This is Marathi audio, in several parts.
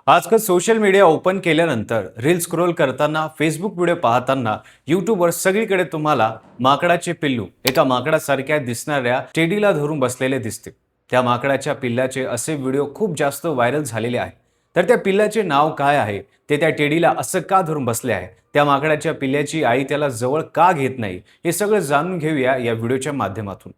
आजकाल सोशल मीडिया ओपन केल्यानंतर रील स्क्रोल करताना, फेसबुक व्हिडिओ पाहताना, यूट्यूबवर सगळीकडे तुम्हाला माकडाचे पिल्लू एका माकडासारख्या दिसणाऱ्या टेडीला धरून बसलेले दिसते. त्या माकडाच्या पिल्लाचे असे व्हिडिओ खूप जास्त व्हायरल झालेले आहेत. तर त्या पिल्लाचे नाव काय आहे, ते त्या टेडीला असं का धरून बसले आहे, त्या माकडाच्या पिल्ल्याची आई त्याला जवळ का घेत नाही, हे सगळं जाणून घेऊया या व्हिडिओच्या माध्यमातून.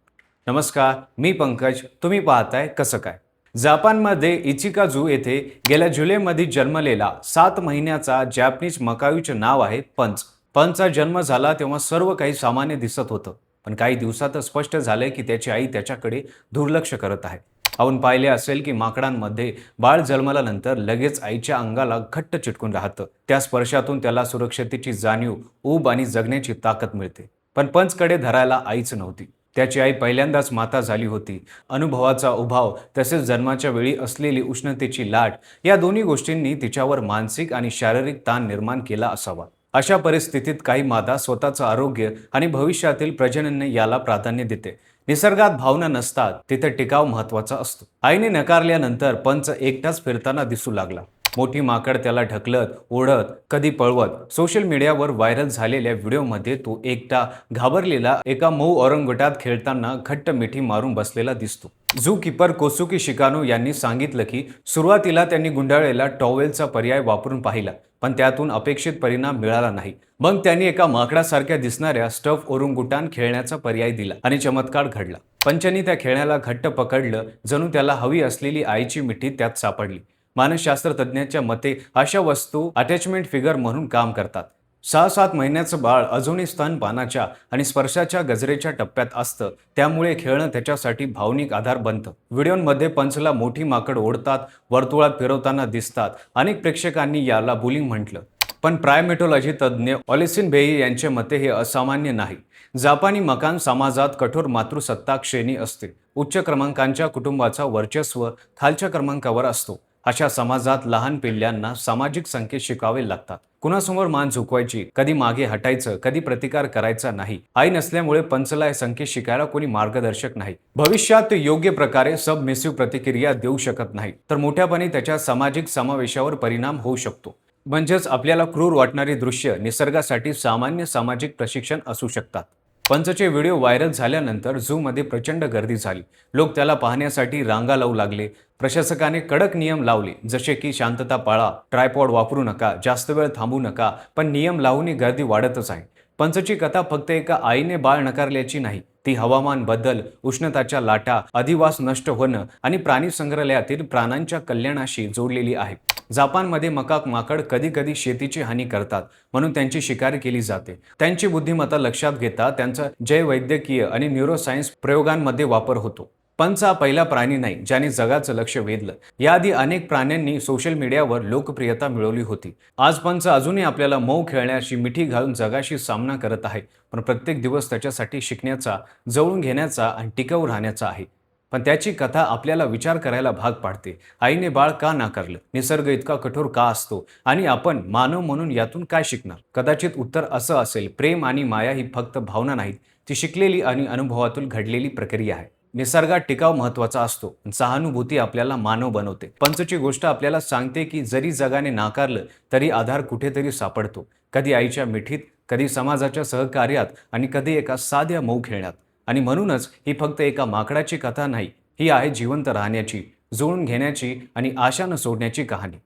नमस्कार, मी पंकज. तुम्ही पाहताय कसं काय. जपानमध्ये इचिकाजू येथे गेल्या जुलैमध्ये जन्मलेला 7 महिन्याचा जॅपनीज मकाऊचे नाव आहे पंच. पंचचा जन्म झाला तेव्हा सर्व काही सामान्य दिसत होतं, पण काही दिवसातच स्पष्ट झालंय की त्याची आई त्याच्याकडे दुर्लक्ष करत आहे. आपण पाहिले असेल की माकडांमध्ये बाळ जन्मल्यानंतर लगेच आईच्या अंगाला घट्ट चिटकून राहतं. त्या स्पर्शातून त्याला सुरक्षिततेची जाणीव, ऊब आणि जगण्याची ताकद मिळते. पण पंचकडे धरायला आईच नव्हती. त्याची आई पहिल्यांदाच माता झाली होती. अनुभवाचा अभाव तसेच जन्माच्या वेळी असलेली उष्णतेची लाट, या दोन्ही गोष्टींनी तिच्यावर मानसिक आणि शारीरिक ताण निर्माण केला असावा. अशा परिस्थितीत काही माता स्वतःचं आरोग्य आणि भविष्यातील प्रजनन याला प्राधान्य देते. निसर्गात भावना नसतात तिथे टिकाव महत्वाचा असतो. आईने नकारल्यानंतर पंच एकटाच फिरताना दिसू लागला. मोठी माकड त्याला ढकलत, ओढत, कधी पळवत. सोशल मीडियावर व्हायरल झालेल्या व्हिडिओमध्ये तो एकटा घाबरलेला एका मऊ औरंगुटात खेळताना घट्ट मिठी मारून बसलेला दिसतो. झू कीपर कोसुकी शिकानो यांनी सांगितलं की सुरुवातीला त्यांनी गुंडाळलेला टॉवेलचा पर्याय वापरून पाहिला, पण त्यातून अपेक्षित परिणाम मिळाला नाही. मग त्यांनी एका माकडासारख्या दिसणाऱ्या स्टफ ओरंगुटान खेळण्याचा पर्याय दिला आणि चमत्कार घडला. पंचनी त्या खेळण्याला घट्ट पकडलं, जणू त्याला हवी असलेली आईची मिठी त्यात सापडली. मानसशास्त्र तज्ज्ञांच्या मते अशा वस्तू अटॅचमेंट फिगर म्हणून काम करतात. 6-7 महिन्याचं बाळ अजूनही स्तनपानाच्या आणि स्पर्शाच्या गजरेच्या टप्प्यात असतं, त्यामुळे खेळणं त्याच्यासाठी भावनिक आधार बनतं. व्हिडिओमध्ये पंचला मोठी माकड ओढतात, वर्तुळात फिरवताना दिसतात. अनेक प्रेक्षकांनी याला बुलिंग म्हटलं. पण प्रायमेटोलॉजी तज्ज्ञ ऑलिसिन बेई यांच्या मते हे असामान्य नाही. जापानी मकान समाजात कठोर मातृसत्ताक श्रेणी असते. उच्च क्रमांकांच्या कुटुंबाचा वर्चस्व खालच्या क्रमांकावर असतो. अशा समाजात लहान पिल्ल्यांना सामाजिक संकेत शिकावे लागतात. कुणासमोर मान झुकवायची, कधी मागे हटायचं, कधी प्रतिकार करायचा नाही. आई नसल्यामुळे पंचला हे संकेत शिकायला कोणी मार्गदर्शक नाही. भविष्यात योग्य प्रकारे सबमिसिव्ह प्रतिक्रिया देऊ शकत नाही, तर मोठ्यापणी त्याच्या सामाजिक समावेशावर परिणाम होऊ शकतो. म्हणजेच आपल्याला क्रूर वाटणारी दृश्य निसर्गासाठी सामान्य सामाजिक प्रशिक्षण असू शकतात. पंचचे व्हिडिओ व्हायरल झाल्यानंतर झूमध्ये प्रचंड गर्दी झाली. लोक त्याला पाहण्यासाठी रांगा लावू लागले. प्रशासकाने कडक नियम लावले, जसे की शांतता पाळा, ट्रायपॉड वापरू नका, जास्त वेळ थांबू नका. पण नियम लावूनही गर्दी वाढतच आहे. पंचची कथा फक्त एका आईने बाळ नकारल्याची नाही, ती हवामान बदल, उष्णताच्या लाटा, अधिवास नष्ट होणं आणि प्राणी संग्रहालयातील प्राण्यांच्या कल्याणाशी जोडलेली आहे. जपानमध्ये मकाक माकड कधी कधी शेतीची हानी करतात, म्हणून त्यांची शिकार केली जाते. त्यांची बुद्धिमत्ता लक्षात घेता त्यांचा जैववैद्यकीय आणि न्यूरोसायन्स प्रयोगांमध्ये वापर होतो. पंच हा पहिला प्राणी नाही ज्याने जगाचं लक्ष वेधलं. याआधी अनेक प्राण्यांनी सोशल मीडियावर लोकप्रियता मिळवली होती. आज पंच अजूनही आपल्याला मऊ खेळण्याची मिठी घालून जगाशी सामना करत आहे. पण प्रत्येक दिवस त्याच्यासाठी शिकण्याचा, जवळून घेण्याचा आणि टिकाऊ राहण्याचा आहे. पण त्याची कथा आपल्याला विचार करायला भाग पाडते. आईने बाळ का नाकारलं? निसर्ग इतका कठोर का असतो? आणि आपण मानव म्हणून यातून काय शिकणार? कदाचित उत्तर असं असेल, प्रेम आणि माया ही फक्त भावना नाहीत, ती शिकलेली आणि अनुभवातून घडलेली प्रक्रिया आहे. निसर्गात टिकाव महत्वाचा असतो. सहानुभूती आपल्याला मानव बनवते. पंचची गोष्ट आपल्याला सांगते की जरी जगाने नाकारलं तरी आधार कुठेतरी सापडतो. कधी आईच्या मिठीत, कधी समाजाच्या सहकार्यात आणि कधी एका साध्या मऊ खेळण्यात. आणि म्हणूनच ही फक्त एका माकडाची कथा नाही, ही आहे जिवंत राहण्याची, जुळून घेण्याची आणि आशा न सोडण्याची कहाणी.